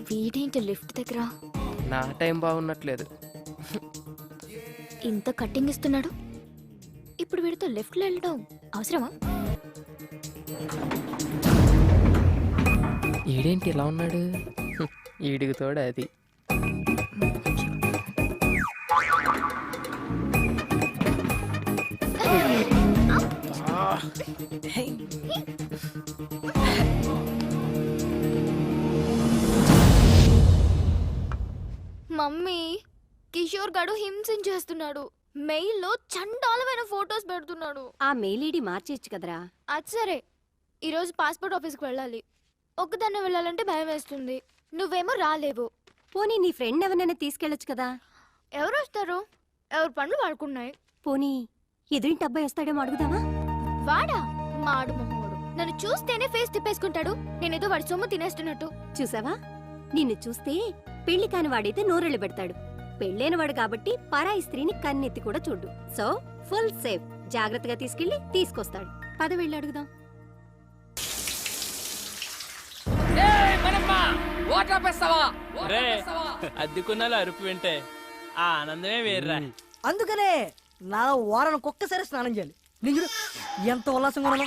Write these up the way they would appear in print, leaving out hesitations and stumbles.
వీడేంటి లిఫ్ట్ దగ్గర నా టైం బాగున్నట్లేదు. ఇంత కట్టింగ్ ఇస్తున్నాడు. ఇప్పుడు వీడితో లెఫ్ట్ లో వెళ్ళడం అవసరమా? ఈడేంటి ఇలా ఉన్నాడు? ఈడికి తోడు అది. మమ్మీ, కిషోర్ గడు హింసించేస్తున్నాడు. మెయిల్లో చండాలమైన ఫొటోస్ పెడుతున్నాడు. ఆ మెయిల్ ఐడి మార్చేయచ్చు కదరా. అది సరే, ఈరోజు పాస్పోర్ట్ ఆఫీస్కి వెళ్ళాలి. ఒక్కదాన్నే వెళ్ళాలంటే భయం వేస్తుంది. నువ్వేమో రాలేవు. పోనీ నీ ఫ్రెండ్ ఎవరినైనా తీసుకెళ్ళొచ్చు కదా. ఎవరు వస్తారు? ఎవరు పనులు వాడుకున్నాయి. పోనీ ఎదురింటి అబ్బాయి వస్తాడేమో అడుగుదామా? వాడా? మాడు మొహోడు. నన్ను చూస్తేనే ఫేస్ తిప్పేసుకుంటాడు. నేనేదో వాడి సొమ్ము తినేస్తున్నట్టు. చూసావా, నిన్ను చూస్తే పెళ్లి కాని వాడైతే నోరెళ్ళు పెడతాడు. పెళ్ళైన వాడు కాబట్టి పరాయి స్త్రీని కన్నెత్తి కూడా చూడు. So full safe. జాగ్రత్తగా తీసుకెళ్లి తీసుకొస్తాడు. పద వెళ్ళి అడుగుదాం. అద్దెకున్నాలో అరుపు వింటే ఆ ఆనందమే వేర్రా. అందుకనే నా వారానికి ఒక్కసారి స్నానం చేయాలి. నేను ఎంత ఉల్లాసంగా ఉన్నాను,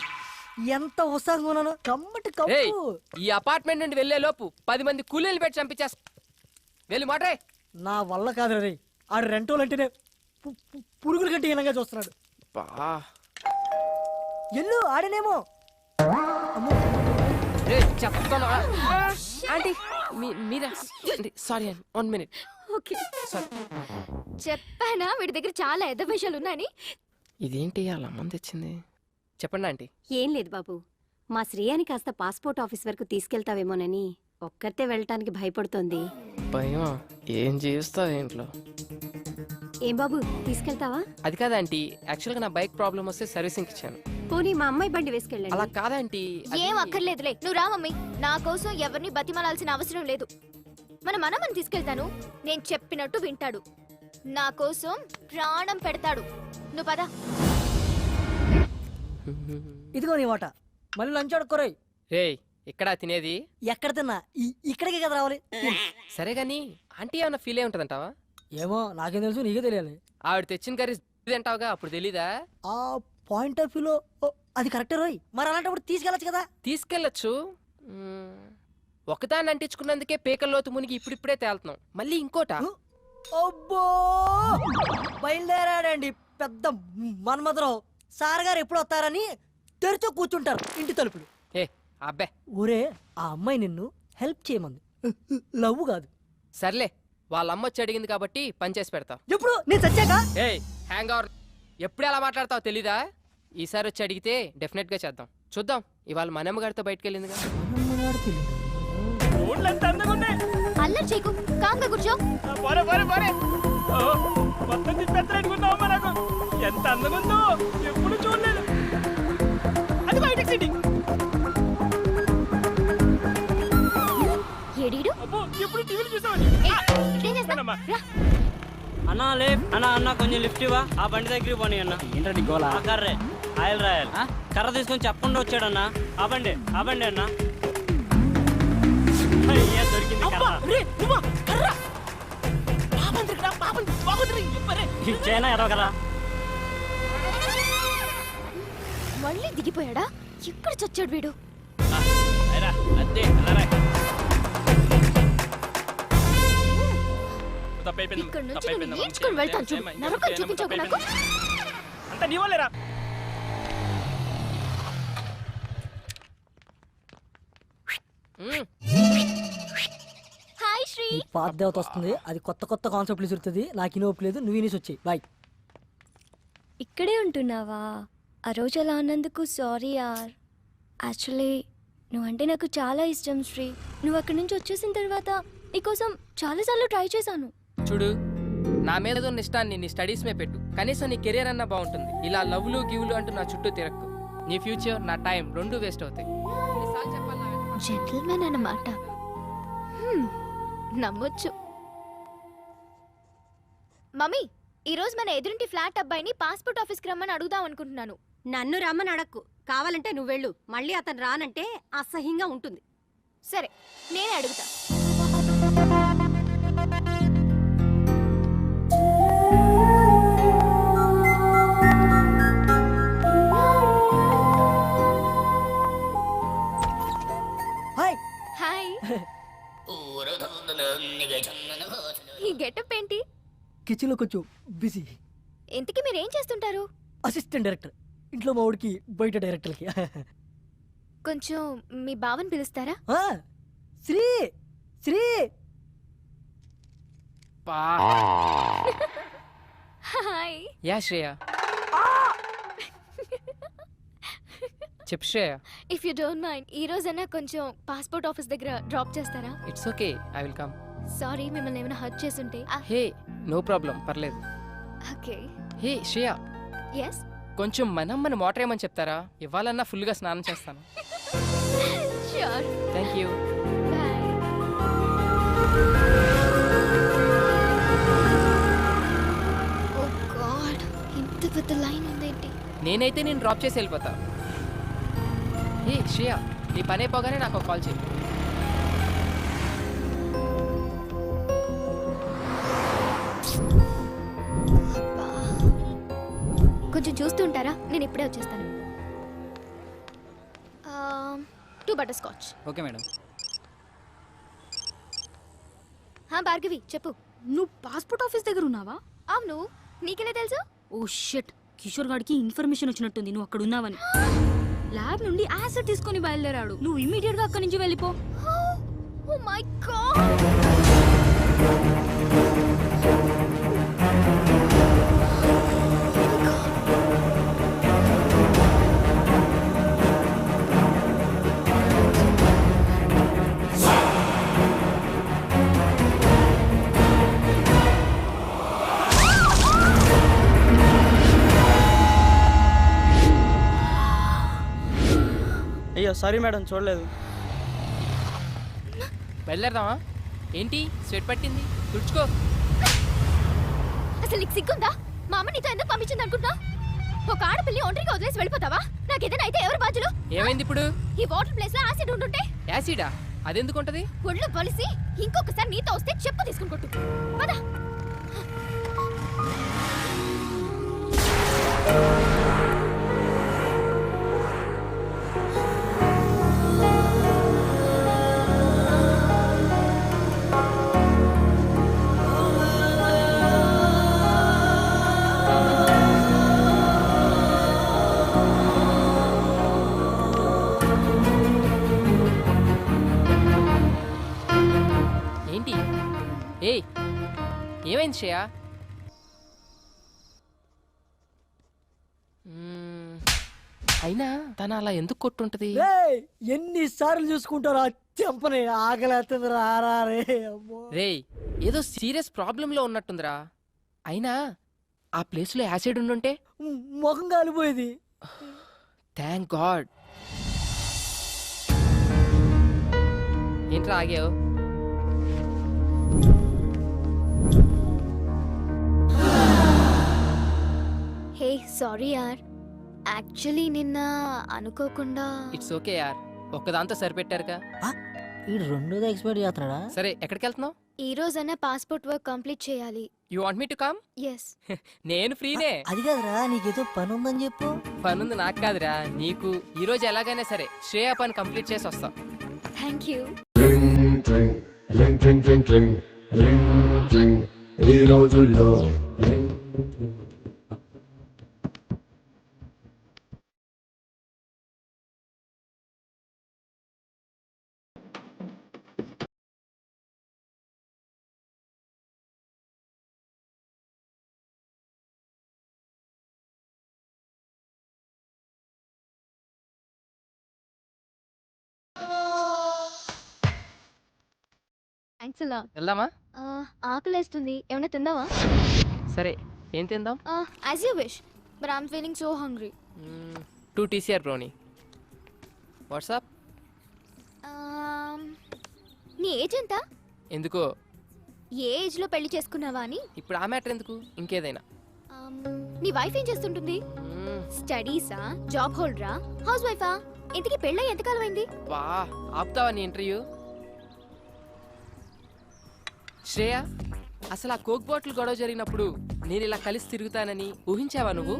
ఎంత ఉత్సాహంగా ఉన్నాను. కమ్మటి కప్పు. ఈ అపార్ట్మెంట్ నుండి వెళ్లే లోపు 10 మంది కూలీలు పెట్టి చంపించేస్తా. వెళ్ళి మాట్రే. నా వల్ల కాదు రే. ఆడు రెంటోలు అంటేనే పురుగుల కంటే హీనంగా చూస్తున్నాడు. ఎల్లు ఆడనేమో. Sorry 1 minute. చెప్పానా వీడి దగ్గర చాలా ఎద్ద విషయాలు ఉన్నాయని. ఇదేంటి అలా మంది తెచ్చింది? చెప్పండి ఆంటీ. ఏం లేదు బాబు, మా శ్రేయాని కాస్త పాస్పోర్ట్ ఆఫీస్ వరకు తీసుకెళ్తావేమోనని ఒక్కరితే వెళ్ళటానికి భయపడుతోంది. భయం? ఏం చేస్తావు ఇంట్లో? ఏం బాబు, తీసుకెళ్తావా? అది కాదంటీ, యాక్చువల్గా నా బైక్ ప్రాబ్లం వస్తే సర్వీసింగ్ ఇచ్చాను. పోనీ మా అమ్మాయి బండి అలా వేసుకెళ్ళండి. కాదంటీ. ఏం అక్కర్లేదులే, నువ్వు రా మమ్మీ. నా కోసం ఎవరిని బతిమలాల్సిన అవసరం లేదు. మన మనమని తీసుకెళ్తాను. నేను చెప్పినట్టు వింటాడు. నా కోసం ప్రాణం పెడతాడు. నువ్వు పద. ఇదిగో నీ వాట. మళ్ళీ లంచ్ అడుక్కోరాయి. రేయ్, ఇక్కడ తినేది? ఎక్కడ తిన్నా ఇక్కడికే కదా రావాలి. సరే గాని ఆంటీ ఏమన్నా ఫీల్ అయి ఉంటదంటావా? ఏమో నాకేం తెలుసు, నీకే తెలియాలి. ఆవిడ తెచ్చిన కర్రీ తింటావుగా, అప్పుడు తెలీదా? ఆ పాయింట్ ఆఫ్ వ్యూలో అది కరెక్టే రోయ్. మరి అలాంటప్పుడు తీసుకెళ్ళచ్చు కదా. తీసుకెళ్ళచ్చు. ఒకదాన్ని అంటించుకున్నందుకే పేకల్లోతు మునిగి ఇప్పుడిప్పుడే తేలుతున్నాం. మళ్ళీ ఇంకోట. అబ్బో, బయలుదేరాడండి పెద్ద మన్మధరావు. సార్ గారు ఎప్పుడు వస్తారని తెరిచో కూర్చుంటారు ఇంటి తలుపులు. ఏ అబ్బే, ఊరే ఆ అమ్మాయి నిన్ను హెల్ప్ చేయమంది, లవ్ కాదు. సర్లే, వాళ్ళ అమ్మ వచ్చి అడిగింది కాబట్టి పని చేసి పెడతావు. ఎప్పుడు నేను చచ్చాక? ఏ హ్యాంగ్ అవర్, ఎప్పుడు ఎలా మాట్లాడతావు తెలీదా? ఈసారి వచ్చి అడిగితే డెఫినెట్ గా చేద్దాం. చూద్దాం. ఇవాళ మనమ్మ గారితో బయటకు వెళ్ళిందిగా. అల్లరి చేయకు, కాంగా కూర్చో. ఎంత అందంగా ఉందో ఎప్పుడు చూడలేదు. అది బయట సిటీ. ఏడీడు ఎప్పుడు టీవీలు చూసామని. అన్నా లే అన్నా, అన్న కొంచెం లిఫ్ట్ ఇవ్వా. ఆ బండి దగ్గరికి పోనీ అన్న. ఏంటండి గోలా? ఆ కర్రే ఆయిల్ రాయాలి. కర్ర తీసుకొని చెప్పకుండా వచ్చాడన్నా. ఆ బండి అన్న. అయ్యా, దొరికింది కర్ర. ఇచ్చేనా ఎరవ కదా. మళ్ళీ దిగిపోయాడా? ఎక్కడ చచ్చాడు వీడు? ఇక్కడ నుంచి నేను నేర్చుకుని వెళ్తాను చూడు. నరకం చూపించకు నాకు. అంత నీ వాళ్ళేరా. హాయ్ శ్రీ. పాత దేవత వస్తుంది, అది కొత్త కొత్త కాన్సెప్ట్లు చూస్తుంది. నాకు ఇనోపు లేదు, నువ్వు ఇనేసి వచ్చాయి. బాయ్. ఇక్కడే ఉంటున్నావా? ఆ రోజు అలా అన్నందుకు సారీ యార్. యాక్చువల్లీ నువ్వంటే నాకు చాలా ఇష్టం శ్రీ. నువ్వు అక్కడి నుంచి వచ్చేసిన తర్వాత నీకోసం చాలాసార్లు ట్రై చేశాను. చూడు, నా మీద ఉన్న ఇష్టాన్ని నీ స్టడీస్ మీద పెట్టు. కనీసం నీ కెరీర్ అన్నా బాగుంటుంది. ఇలా లవ్లు గివ్లు అంటూ నా చుట్టూ తిరక్కు. నీ ఫ్యూచర్, నా టైం రెండు వేస్ట్ అవుతాయి. జెంటిల్మెన్ అన్నమాట. నమ్మొచ్చు. మమ్మీ, ఈరోజు మన ఎదురింటి ఫ్లాట్ అబ్బాయిని పాస్పోర్ట్ ఆఫీస్కి రమ్మని అడుగుదాం అనుకుంటున్నాను. నన్ను రమ్మని అడక్కు. కావాలంటే నువ్వు వెళ్ళు, మళ్ళీ అతను రానంటే అసహ్యంగా ఉంటుంది. సరే నేనే అడుగుతా. హాయ్. హాయ్. ఈ గెటప్ ఏంటి? కిచెన్లో కొంచెం బిజీ. ఇంతకీ మీరేం చేస్తుంటారు? Assistant director. ఇంట్లో మా వాడికి బయట డైరెక్టర్కి. కొంచెం మీ బావని పిలుస్తారా? ఆ, శ్రీ శ్రీ. పా హాయ్. యా శ్రేయ. చెప్పు Shreya. If you don't mind ఈ రోజైనా కొంచెం పాస్పోర్ట్ ఆఫీస్ దగ్గర డ్రాప్ చేస్తారా? It's okay, I will come. Sorry మిమ్మల్ని ఏమైనా హర్ట్ చేసుంటే. హే నో ప్రాబ్లం, పర్లేదు. ఓకే. Hey Shreya, yes. కొంచెం మన మోటర్ ఏమని చెప్తారా? ఇవ్వాలన్నా ఫుల్గా స్నానం చేస్తాను. Sure. Thank you. Bye. Oh God, ఇంత పెద్ద లైన్ ఉందేంటి? నేనైతే నేను డ్రాప్ చేసి వెళ్ళిపోతా. హే శ్రేయ, నీ పని అయిపోగానే నాకు కాల్ చేయి. అబ్బా. కొంచెం చూస్తుంటారా? నేను ఇప్పుడే వచ్చేస్తాను. 2 butter scotch. Okay madam. Bhargavi చెప్పు. నువ్వు పాస్పోర్ట్ ఆఫీస్ దగ్గర ఉన్నావా? అవును, నీకెలా తెలుసు? ఓ షిట్, కిషోర్ గాడికి ఇన్ఫర్మేషన్ వచ్చినట్టుంది నువ్వు అక్కడ ఉన్నావని. ల్యాబ్ నుండి యాసిడ్ తీసుకొని బయలుదేరాడు. నువ్వు ఇమ్మీడియట్ గా అక్కడి నుంచి వెళ్ళిపో. Oh my God. అయ్యో సారీ మేడం, చూడలేదు. బయలుదేరదామా? ఏంటి స్వెట్ పట్టింది? తుడుచుకో. అసలు నీకు సిగ్గుందా? మా అమ్మ నీతో ఎందుకు పంపించింది అనుకుంటా? ఒక ఆడపిల్లి ఒంటరిగా వదిలేసి వెళ్ళిపోతావా? నాకేదైనా అయితే ఎవరు బాధ్యులు? ఏమైంది ఇప్పుడు? ఈ వాటర్ ప్లేస్ లో యాసిడ్ ఉంటుంటే యాసిడా? అదెందుకు ఉంటది? ఒళ్ళు బలిసి ఇంకొకసారి నీతో వస్తే చెప్పు తీసుకుని కొట్టు. పద. ఏంటి? ఏయ్ ఏమైంది శ్రేయ? అయినా తను అలా ఎందుకు కొట్టుంటది? ఏయ్, ఎన్నిసార్లు చూసుకుంటారా చెంపని? ఆకలేస్తుంది రారా రే. అమ్మో. రేయ్ ఏదో సీరియస్ ప్రాబ్లంలో ఉన్నట్టుందిరా. అయినా ఆ ప్లేస్లో యాసిడ్ ఉండుంటే? ముఖం కాలిపోయేది. Thank God. ఏంట్రా ఆగావు? హే సారీ యార్, యాక్చువల్లీ నిన్న అనుకోకుండా. ఇట్స్ ఓకే యార్, ఒక్కదాంతో సరిపెట్టారుగా. ఈ రెండోది ఎక్స్పైర్ చేస్తున్నాడా? సరే ఎక్కడికి వెళ్తున్నావు? ఈ రోజైనా పాస్పోర్ట్ వర్క్ కంప్లీట్ చేయాలి. You want me to come? Yes. నేను ఫ్రీనే. అది కాదురా, నీకేదో పని ఉందని చెప్పు. పనుంది నాకు కాదురా నీకు. ఈ రోజు ఎలాగైనా సరే శ్రేయ పని కంప్లీట్ చేసి వస్తాం. Thank you. Ring, ring, ring, ring, ring, ring, ring. ఈ రోజుల్లో థ్యాంక్స్ అలా. వెళ్దామా? ఆకలేస్తుంది, ఏమైనా తిందావా? సరే ఏం తిందాం? As you wish, but I'm feeling so hungry. 2 TCR brownie. WhatsApp? నీ ఏజ్ ఎంత? ఎందుకో? ఏ ఏజ్ లో పెళ్లి చేసుకున్నావా అని. ఇప్పుడు ఆ మ్యాటర్ ఎందుకు, ఇంకేదైనా. నీ వైఫ్ ఏం చేస్తుంటుంది? స్టడీసా, జాబ్ హోల్డరా, హౌస్ వైఫా? ఇంతకీ పెళ్ళై ఎంతకాలం అయింది? వా ఆపుతావా నీ ఇంటర్వ్యూ? శ్రేయ, అసలు ఆ కోక్ బాటిల్ గొడవ జరిగినప్పుడు నేను ఇలా కలిసి తిరుగుతానని ఊహించావా నువ్వు?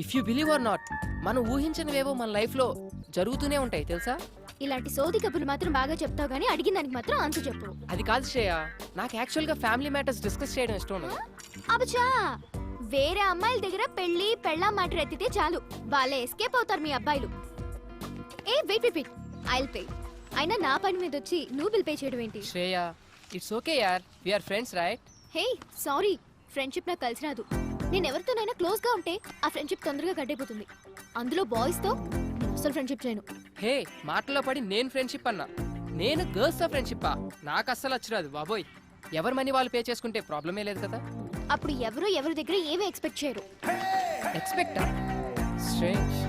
If you believe are not, మనం ఊహించనివేవో మన లైఫ్ లో జరుగుతూనే ఉంటాయి తెలుసా? ఇలాంటి సోది కబుర్లు మాత్రం బాగా చెప్తావు గానీ అడిగిన దానికి మాత్రం ఆన్సర్ చెప్పు. అది కాదు శ్రేయ, నాకు యాక్చువల్ గా ఫ్యామిలీ మ్యాటర్స్ డిస్కస్ చేయడం ఇష్టం ఉండదు. అబచా, వేరే అమ్మాయిల దగ్గర పెళ్లి పెళ్ళాం మాట ఎత్తితే చాలు, వాళ్ళే ఎస్కేప్ అవుతారు మీ అబ్బాయిలు. ఏ wait wait wait, I'll pay. అయినా నా పని మీద వచ్చి నువ్వు బిల్ పే చేయడం ఏంటి? శ్రేయ, ఇట్స్ ఓకే యార్, we are friends right? Hey sorry, friendship నాకు కలిసి రాదు. నేను ఎవరితోనైనా క్లోజ్ గా ఉంటే ఆ ఫ్రెండ్షిప్ తొందరగా గడ్డైపోతుంది. అందులో బాయ్స్ తో నేను అసలు ఫ్రెండ్షిప్ చేయను. హే, మాటలో పడి నేను ఫ్రెండ్షిప్ అన్నా, నేను గర్ల్స్ తో ఫ్రెండ్షిప్పా? నాకు అస్సలు వచ్చిరాదు బాబోయ్. ఎవరి మనీ వాళ్ళు పే చేసుకుంటే ప్రాబ్లమే లేదు కదా. అప్పుడు ఎవరు ఎవరి దగ్గర ఏమీ ఎక్స్పెక్ట్ చేయరు. ఎక్స్పెక్టా? Strange.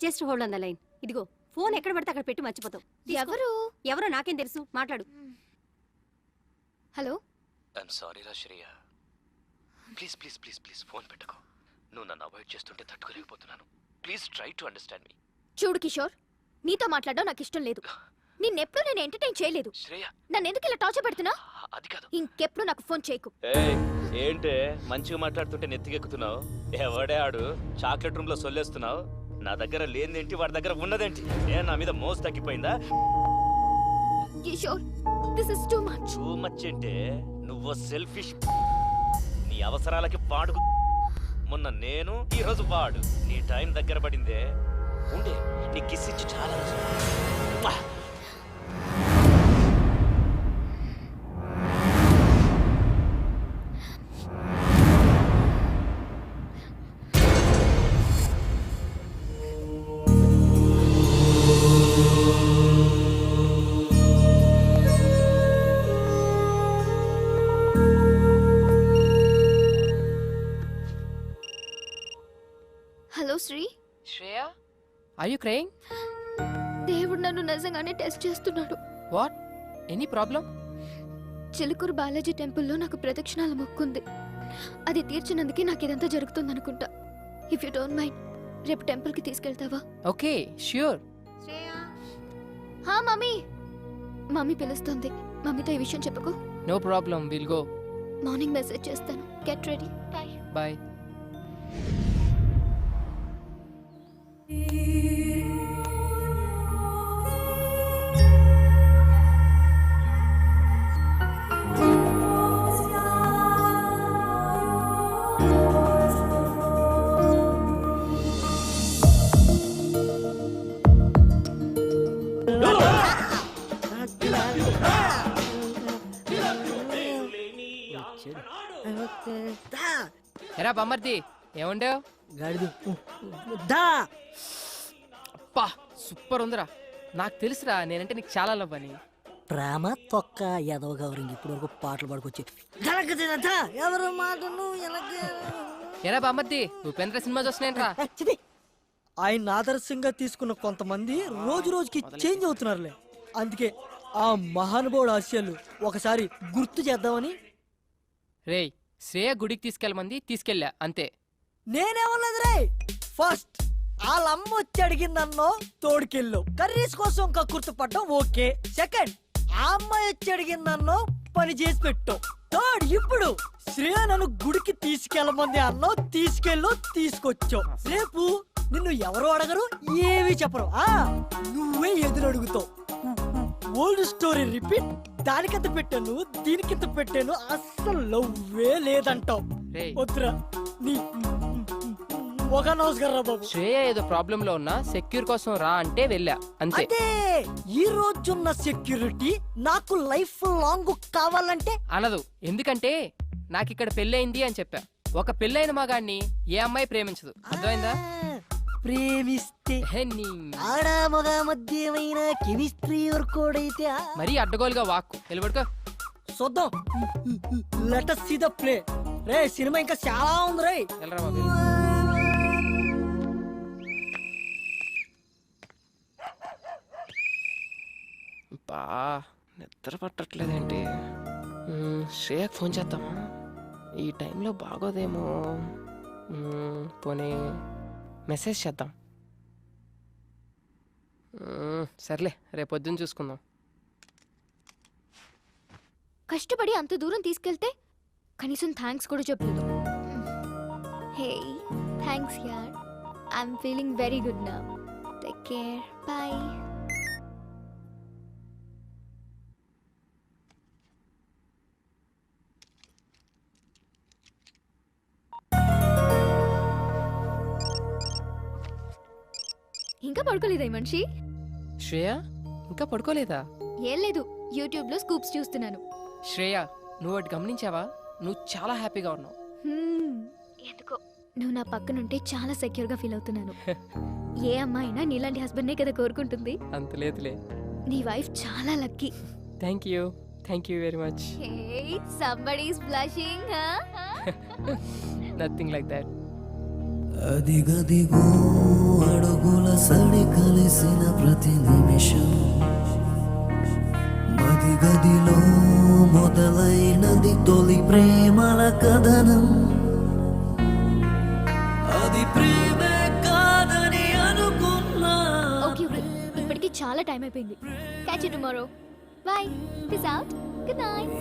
Just hold on the line. ఇదిగో ఫోన్ ఎక్కడ పడితే అక్కడ పెట్టి మర్చిపోతావు. ఎవరు? ఎవరో నాకేం తెలుసు, మాట్లాడు. హలో, ఐఎమ్ సారీ రా Shreya, please please please please phone పెట్టుకో. నువ్వు నన్ను అవాయిడ్ చేస్తుంటే తట్టుకోలేకపోతున్నాను. ప్లీజ్ ట్రై టు అండర్స్టాండ్ మీ. చూడు కిషోర్, నీతో మాట్లాడడం నాకు ఇష్టం లేదు. నిన్నెప్పుడు నేను ఎంటర్టైన్ చేయలేదు. శ్రేయ, నన్ను ఎందుకు ఇలా టార్చర్ పెడుతున్నా? అది కాదు. ఇంకెప్పుడు నాకు ఫోన్ చేయకు. ఏంటే మంచిగా మాట్లాడుతుంటే నెత్తికెక్కుతున్నావు? ఎవడే ఆడు చాక్లెట్ రూమ్ లో సొల్లేస్తున్నావు? నా దగ్గర లేనిదేంటి, వాడి దగ్గర ఉన్నదేంటి? నేను నా మీద మోసు తగ్గిపోయిందా? Kishore, this is too much. Too much అంటే నువ్వు సెల్ఫిష్. నీ అవసరాలకి వాడు. మొన్న నేను, ఈ రోజు వాడు. నీ టైం దగ్గర పడిందే. ఉండే నీ కిస్ ఇచ్చి చాలా రోజు. Hello Sri. Shreya, are you crying? దేవుడు నన్ను నిజంగానే టెస్ట్ చేస్తున్నాడు. What? Any problem? Chilkur Balaji టెంపుల్లో నాకు ప్రదక్షిణాల మొక్కుంది. అది తీర్చినందుకే నాకు ఇదంతా జరుగుతుందనుకుంటా. ఇఫ్ యూ డోంట్ మైండ్, రేపు టెంపుల్కి తీసుకెళ్తావా? Okay, sure. హా మమ్మీ. మమ్మీ పిలుస్తుంది. మమ్మీతో ఈ విషయం చెప్పుకో. No problem, will go. Morning message చేస్తాను. Get ready. Bye bye. ఎరా బమ్మర్ది, ఏముండేవు? గాడిది దా. అప్పా సూపర్ ఉందిరా. నాకు తెలుసురా, నేనంటే నీకు చాలా లవ్ అని. ప్రేమ తొక్క ఎదవ గౌరింగ్ ఇప్పుడు వరకు పాటలు పాడుకొచ్చి ఎవరు మాటను ఎరా బమ్మర్ది, ఉపేంద్ర సినిమా చూస్తున్నాయంట్రా. ఆయన ఆదర్శంగా తీసుకున్న కొంతమంది రోజు రోజుకి చేంజ్ అవుతున్నారులే. అందుకే ఆ మహానుభావుడు ఆశయాలు ఒకసారి గుర్తు చేద్దామని. రేయ్, శ్రేయ గుడికి తీసుకెళ్ళమంది, తీసుకెళ్ళా అంతే. నేనేమన్నది రే. ఫస్ట్ వాళ్ళమ్మ వచ్చి అడిగిందన్నో తోడుకెళ్ళు, కర్రీస్ కోసం కక్కుర్తి పడ్డం ఓకే. సెకండ్, ఆ అమ్మాయి వచ్చి అడిగిందన్నో పని చేసి పెట్టు. థర్డ్, ఇప్పుడు శ్రేయ నన్ను గుడికి తీసుకెళ్ళమంది అన్నో తీసుకెళ్ళు, తీసుకొచ్చావు. రేపు నిన్ను ఎవరు అడగరు, ఏమీ చెప్పరు. నువ్వే ఎదురు అడుగుతావు. Old story repeat. దానికింత పెట్టాను, దీనికింత పెట్టాను, అస్సలు లవ్వే లేదంటావు. వద్దురా నీ ఒక నమస్కారం బాబు. శ్రేయ ఏదో ప్రాబ్లం లో ఉన్నా సెక్యూర్ కోసం రా అంటే వెళ్ళా అంతే. అదే ఈ రోజున్న సెక్యూరిటీ నాకు లైఫ్ లాంగ్ కావాలంటే అనదు. ఎందుకంటే నాకు ఇక్కడ పెళ్ళయింది అని చెప్పా. ఒక పెళ్ళైన మగాడిని ఏ అమ్మాయి ప్రేమించదు, అర్థమైందా? ప్రేమిస్తే ఆడ మగ మధ్య ఏమైనా కెమిస్ట్రీ వర్కౌట్ అయితే మరీ అడ్డగోలుగా వాక్కు నిలబడుకో. చూద్దాం. Let us see the play. Ray cinema ఇంకా చాలా ఉంది రే. వెళ్ళరా బాబు. బా నిద్ర పట్టట్లేదేంటి? శ్రేయకు ఫోన్ చేద్దామా? ఈ టైంలో బాగోదేమో. పోనీ మెసేజ్ చేద్దాం. సర్లే రేపు పొద్దున్న చూసుకుందాం. కష్టపడి అంత దూరం తీసుకెళ్తే కనీసం థ్యాంక్స్ కూడా చెప్పలేదు. హే థ్యాంక్స్ యార్. I'm feeling very good now. Take care. Bye. ఇంకా పడుకోలేదా ఈ మనిషి? శ్రేయ ఇంకా పడుకోలేదా? ఏం లేదు, యూట్యూబ్ లో స్కూప్స్ చూస్తున్నాను. శ్రేయ నువ్వు ఒకటి గమనించావా? నువ్వు చాలా హ్యాపీగా ఉన్నావు. ఎందుకో నువ్వు నా పక్కనుంటే చాలా సెక్యూర్ గా ఫీల్ అవుతున్నాను. ఏ అమ్మాయినా నీలాంటి హస్బెండ్నే కదా కోరుకుంటుంది. అంత లేదులే. నీ వైఫ్ చాలా lucky. Thank you very much. Hey, somebody is blushing, huh? Nothing like that. అదిగదిగో అడుగుల సడి కలిసిన ప్రతి నిమిషం మదిగదిలో మొదలైనది తొలి ప్రేమల కథనం. అది ప్రేమే కాదని అనుకున్నా. Okay, ఇప్పటికి చాలా టైం అయిపోయింది. Catch you tomorrow. Bye. Peace out. Good night.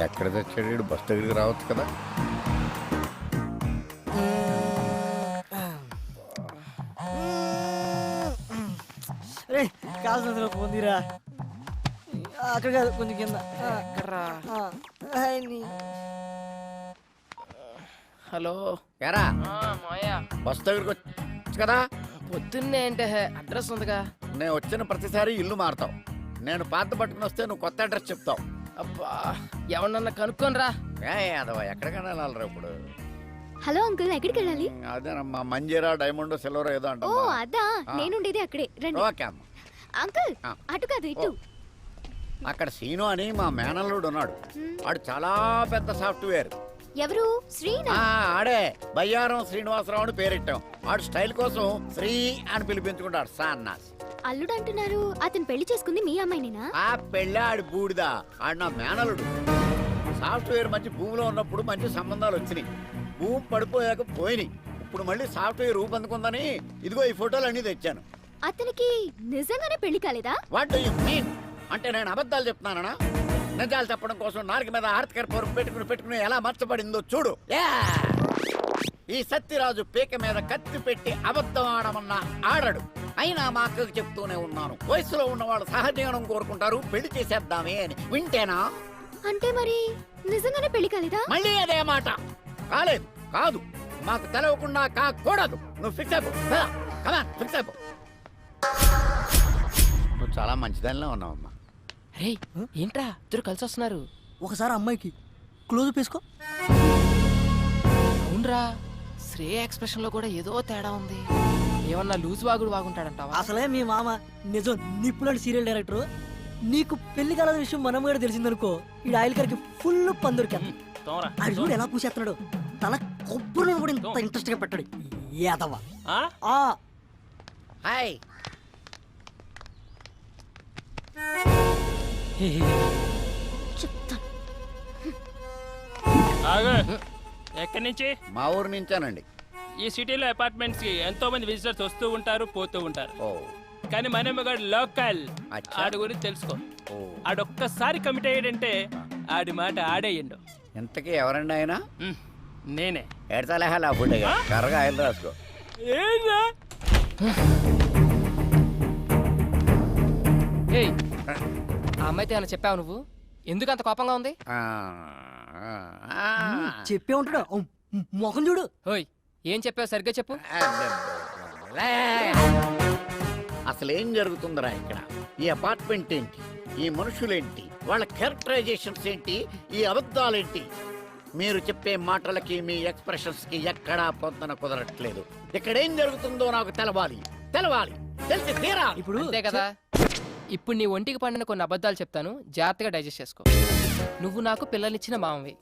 ఎక్కడ తెచ్చాడు? బస్ దగ్గరికి రావచ్చు కదా. రే కాల్సిన పొందిరా. అక్కడ కాదు, కొంచెం కింద. హలో ఎరా మాయా, బస్ దగ్గరికి వచ్చు కదా. పొద్దున్నే అంటే అడ్రస్ ఉందిగా. నేను వచ్చిన ప్రతిసారి ఇల్లు మారుతావు. నేను పాత పట్టుకుని వస్తే నువ్వు కొత్త అడ్రస్ చెప్తావు. అబ్బా ఎవరన్నా కనుక్కోనరా. అదవా ఎక్కడికైనా వెళ్ళాలరా ఇప్పుడు? హలో అంకుల్, ఎక్కడికి వెళ్ళాలి? అదేనమ్మా, మంజీరా డైమండ్ సిల్వర్ ఏదో అంట. ఓ అదా, నేనుండేది అక్కడే. రండి. ఓకే అమ్మా. అంకుల్ అటు కాదు ఇటు. అక్కడ సీను అని మా మేనల్లుడు ఉన్నాడు. వాడు చాలా పెద్ద సాఫ్ట్వేర్. ఎవరు? శ్రీనా? ఆడే బయ్యారం శ్రీనివాసరావు అని పేరెట్టాం. వాడు స్టైల్ కోసం శ్రీ అని పిలిపించుకుంటాడు. సాన్నాస్ అల్లుడు అంటున్నారు. అతను పెళ్లి చేసుకుంది మీ అమ్మాయినేనా? ఆ పెళ్ళి ఆడి బూడిదా. ఆడు నా మేనలుడు. సాఫ్ట్వేర్ మంచి భూమిలో ఉన్నప్పుడు మంచి సంబంధాలు వచ్చినాయి. భూమి పడిపోయాక పోయినాయి. ఇప్పుడు మళ్ళీ సాఫ్ట్వేర్ ఊపందుకుందని ఇదిగో ఈ ఫోటోలు అన్ని తెచ్చాను. అతనికి నిజంగానే పెళ్లి కాలేదా? What do you mean? అంటే నేను అబద్ధాలు చెప్తున్నానా? నిజాలు చెప్పడం కోసం నాలుగు మీద ఆర్తికర పొరుగు పెట్టుకుని ఎలా మర్చబడిందో చూడు. ఈ సత్యరాజు పీక మీద కత్తి పెట్టి అబద్ధం ఆడమన్నా ఆడడు. అయినా మా అక్కకు చెప్తూనే ఉన్నాను, వయసులో ఉన్నవాళ్ళు సహజీవనం కోరుకుంటారు, పెళ్లి చేసేద్దామే అని. వింటేనా? అంటే మరి నిజంగానే పెళ్లి కాలేదా? మళ్ళీ అదే మాట. కాలేదు, కాదు, మాకు తెలవకుండా కాకూడదు. నువ్వు ఫిక్స్ అయిపో. ఫిక్స్ అయిపో. నువ్వు చాలా మంచిదానిలో ఉన్నావమ్మా. రే ఏంట్రా ఇద్దరు కలిసి వస్తున్నారు? ఒకసారి అమ్మాయికి క్లోజ్ వేసుకో. అవునరా, శ్రేయ ఎక్స్ప్రెషన్ లో కూడా ఏదో తేడా ఉంది. ఏమన్నా లూజ్ వాగుడు వాగుంటాడంటావా? అసలే మీ మామ నిజం నిప్పులాంటి సీరియల్ డైరెక్టర్. నీకు పెళ్లి కాల విషయం మనం కూడా తెలిసిందనుకో, ఈ ఆయిల్ కరికి ఫుల్ పందురికి. అది కూడా ఎలా పూసేస్తున్నాడు. తన కొబ్బరి కూడా ఇంత ఇంట్రెస్ట్ గా పెట్టాడు. ఏదవా? హాయ్. ఎక్కడి నుంచి? మా ఊరు నుంచానండి. ఈ సిటీలో అపార్ట్మెంట్స్ కి ఎంతో మంది విజిటర్స్ వస్తూ ఉంటారు, పోతూ ఉంటారు. ఓ, కానీ మనమ్మగాడు లోకల్. అచ్చా. ఆడి గురించి తెలుసుకో. ఓ, ఆడొక్కసారి కమిట్ అయ్యాడంటే ఆడి మాట ఆడేయండు. ఇంతకీ ఎవరండి ఆయన? నేనే. ఎడతలేహాలి ఆ ఫుడ్ కర్రగా ఆయన రాసుకో. ఏంరా? ఏయ్, ఆ అమ్మాయితో ఏమైనా చెప్పావు నువ్వు? ఎందుకు అంత కోపంగా ఉంది? చెప్పే ఉంటాడు. మొహం చూడు. ఓయ్ ఏం చెప్పావు సరిగ్గా చెప్పు. అసలు ఏం జరుగుతుందిరా ఇక్కడ? ఈ అపార్ట్మెంట్ ఏంటి? ఈ మనుషులేంటి? వాళ్ళ క్యారెక్టరైజేషన్స్ ఏంటి? ఈ అబద్ధాలేంటి? మీరు చెప్పే మాటలకి మీ ఎక్స్ప్రెషన్స్ కి ఎక్కడా పొందన కుదరట్లేదు. ఇక్కడ ఏం జరుగుతుందో నాకు తెలవాలి, తెలిసి తీరా. ఇప్పుడు అంతే కదా. ఇప్పుడు నీ ఒంటికి పండిన కొన్ని అబద్ధాలు చెప్తాను, జాగ్రత్తగా డైజెస్ట్ చేసుకో. నువ్వు నాకు పిల్లనిచ్చిన మామవి.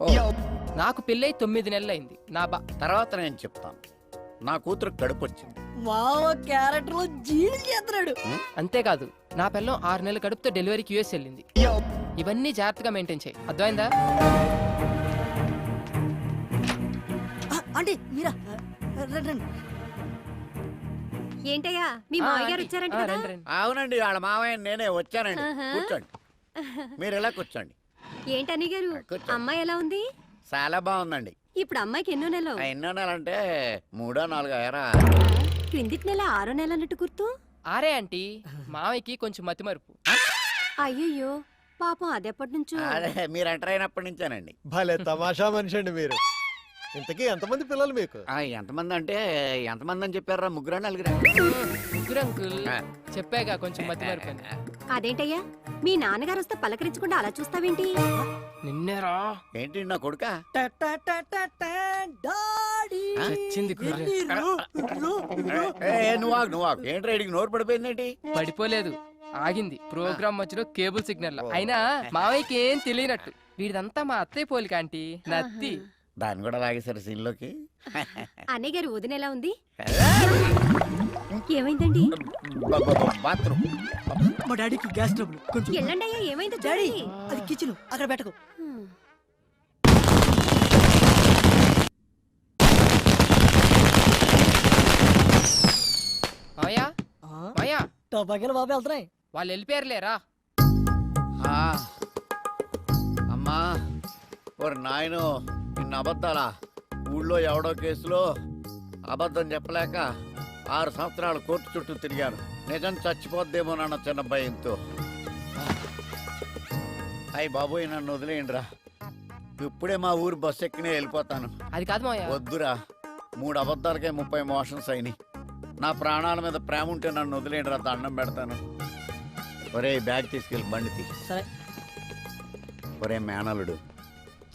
నాకు పెళ్ళై 9 నెలలు అయింది. తర్వాత నేను చెప్తాను. నా కూతురు కడుపు వచ్చింది. మావ క్యారెక్టర్ లో జీని చేస్తున్నాడు. అంతేకాదు, నా పిల్లం 6 నెలల కడుపుతో డెలివరీకి యూఎస్ వెళ్ళింది. ఇవన్నీ జాగ్రత్తగా మెయింటైన్ చేయి, అర్థమైందా? అంటే మీరా? రండి. ఏంటయ్యా మీ మావయ్య గారు వచ్చారంట కదా? అవునండి, వాళ్ళ మావయ్య నేనే వచ్చానండి. కూర్చోండి, మీరు ఎలా కూర్చోండి. ఏంటని గారు, అమ్మాయి ఎలా ఉంది? చాలా బాగుందండి. ఇప్పుడు అమ్మాయికి ఎన్నో నెలలు? ఎన్నో నెల అంటే 3 4 అయ్యారా? క్రిందిటి నెల 6 నెలలు అన్నట్టు గుర్తు. ఆరే ఆంటీ, మావయ్యకి కొంచెం మతిమరుపు. అయ్యయ్యో పాపం అదెప్పటి నుంచో. అదే మీరు ఎంటర్ అయినప్పటి నుంచేనండి. భలే తమాషా మనిషి అండి మీరు. ఇంతకీ ఎంతమంది పిల్లలు మీకు? ఎంతమంది అంటే ఎంతమంది అని చెప్పారా? 3 4 ముగ్గురు అంకుల్. చెప్పాగా కొంచెం మతిమరుపు అని. అదేంటయ్యా మీ నాన్నగారు వస్తే పలకరించకుండా అలా చూస్తావేంటి? నిన్నేరా? ఏంటి నా కొడుక? చచ్చింది కుర్ర. నువ్వు ఏంటి రైడింగ్ నోరు పడిపోయిందేంటి? పడిపోలేదు, ఆగింది ప్రోగ్రామ్ మధ్యలో కేబుల్ సిగ్నల్. అయినా మావయ్యకి ఏం తెలియనట్టు. వీడిదంతా మా అత్తయ్య పోలిక ఆంటీ, నత్తి. దాన్ని కూడా లాగేశారు సీన్ లోకి. అన్నయ్య గారు వదిన ఎలా ఉంది? ఏమైందండి? బాత్రూమ్. మా డాడీకి గ్యాస్ ట్రబుల్. కొంచెం ఎల్లండి అయ్యా, ఏమైందో డాడీ చూడండి. అది కిచెన్, అక్కడ పెట్టకు. మావయ్య, మావయ్య, టపాకాయలు బాబు వెళ్తున్నాయి. వాళ్ళు వెళ్ళిపోయారులేరా. అమ్మా ఓరి నాయను, ఇన్ని అబద్ధాలా? ఊళ్ళో ఎవడో కేసులో అబద్ధం చెప్పలేక 6 సంవత్సరాలు కోర్టు చుట్టూ తిరిగాను. నిజం చచ్చిపోద్దేమో నాన్న చిన్న భయంతో. అయ్యి బాబోయ్, నన్ను వదిలేయండిరా. ఇప్పుడే మా ఊరు బస్సు ఎక్కినే వెళ్ళిపోతాను. అది కాదు మావయ్య. వద్దురా, 3 అబద్ధాలకే 30 మోషన్స్ అయినాయి. నా ప్రాణాల మీద ప్రేమ ఉంటే నన్ను వదిలేయండిరా, దండం పెడతాను. ఒరే బ్యాగ్ తీసుకెళ్ళి బండి తీ. సరే. ఒరే మేనలుడు,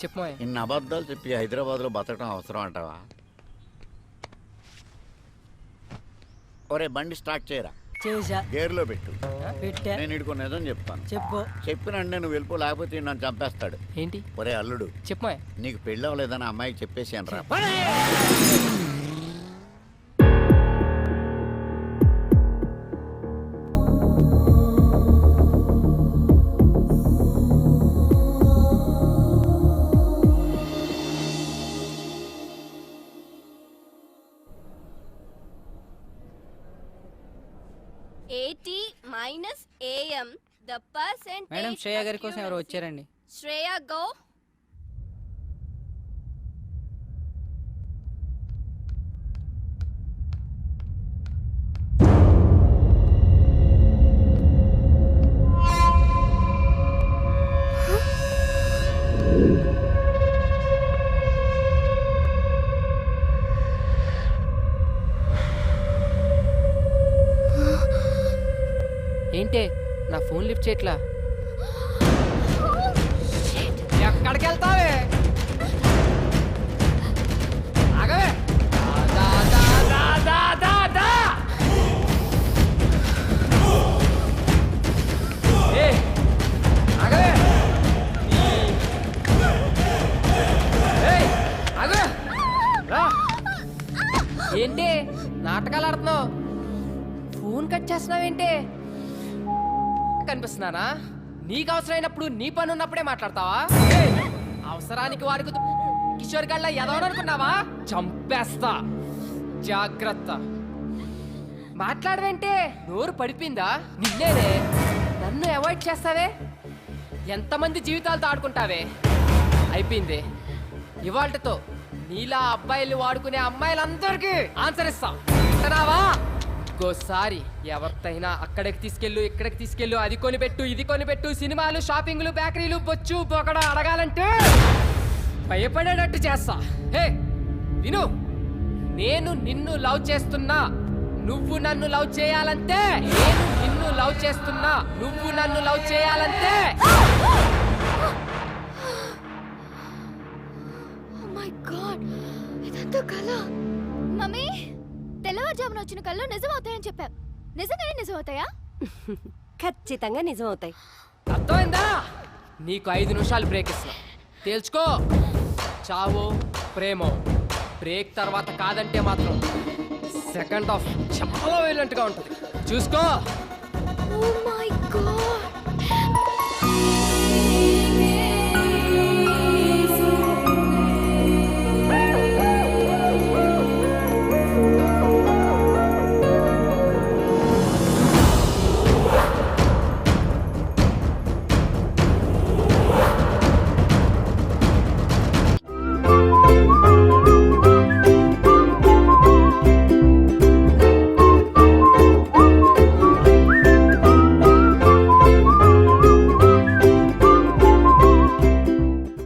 చెప్పు మావయ్య. ఇన్ని అబద్ధాలు చెప్పి హైదరాబాద్ లో బతకడం అవసరం అంటావా? ఒరే బండి స్టార్ట్ చేయరా. చేసా. గేర్లో పెట్టు. పెట్టా. నేను ఇడుకో నిజం చెప్తాను. చెప్పు. చెప్పినంటే నువ్వు వెళ్ళిపో, లేకపోతే నన్ను చంపేస్తాడు. ఏంటి? ఒరే అల్లుడు, చెప్పు మావయ్య. నీకు పెళ్ళి అవ్వలేదని అమ్మాయికి చెప్పేసాను రా. AM, the percentage. Madam, Shreya గారి కోసం ఎవరు వచ్చారండి? శ్రేయ, go. ఏంటే నా ఫోన్ లిఫ్ట్ చేయట్లా? ఎక్కడికి వెళ్తావే? ఆగవే. ఆగవే. ఆగవే. ఏంటి నాటకాలు ఆడుతున్నావు? ఫోన్ కట్ చేస్తున్నావేంటి? కనిపిస్తున్నానా? నీకు అవసరమైనప్పుడు నీ పని ఉన్నప్పుడే మాట్లాడతావా? అవసరానికి వారికి కిషోర్ గళ్ళ ఎదవననుకున్నావా? చంపేస్తా, జాగ్రత్త. మాట్లాడవేంటే? నోరు పడిపోయిందా? నిన్నేనే నన్ను అవాయిడ్ చేస్తావే? ఎంతమంది జీవితాలతో ఆడుకుంటావే? అయిపోయింది. ఇవాళ్టితో నీలా అబ్బాయిలు వాడుకునే అమ్మాయిలందరికీ ఆన్సర్ ఇస్తా. వింటున్నావా? ఇంకోసారి ఎవరితైనా అక్కడికి తీసుకెళ్ళు, ఇక్కడికి తీసుకెళ్ళు, అది కొనిపెట్టు, ఇది కొనిపెట్టు, సినిమాలు, షాపింగ్లు, బేకరీలు, బొచ్చు బొకడ అడగాలంటే భయపడేటట్టు చేస్తా. హే విను, నేను నిన్ను లవ్ చేస్తున్నా. నువ్వు నన్ను లవ్ చేయాలంటే నేను నిన్ను లవ్ చేస్తున్నా. నువ్వు నన్ను లవ్ చేయాలంటే మై గాడ్, ఇదంతా కళ. మమ్మీ, తెల్లవారుజామున వచ్చిన కళ్ళు నిజం అవుతాయని చెప్పావు. నిజంగానే నిజం అవుతాయా? ఖచ్చితంగా నిజం అవుతాయి. అర్థమైందా? నీకు 5 నిమిషాలు బ్రేక్ ఇస్తున్నా, తేల్చుకో. చావో ప్రేమో. బ్రేక్ తర్వాత కాదంటే మాత్రం సెకండ్ హాఫ్ చాలా వైలెంట్ గా ఉంటుంది, చూసుకో. Oh my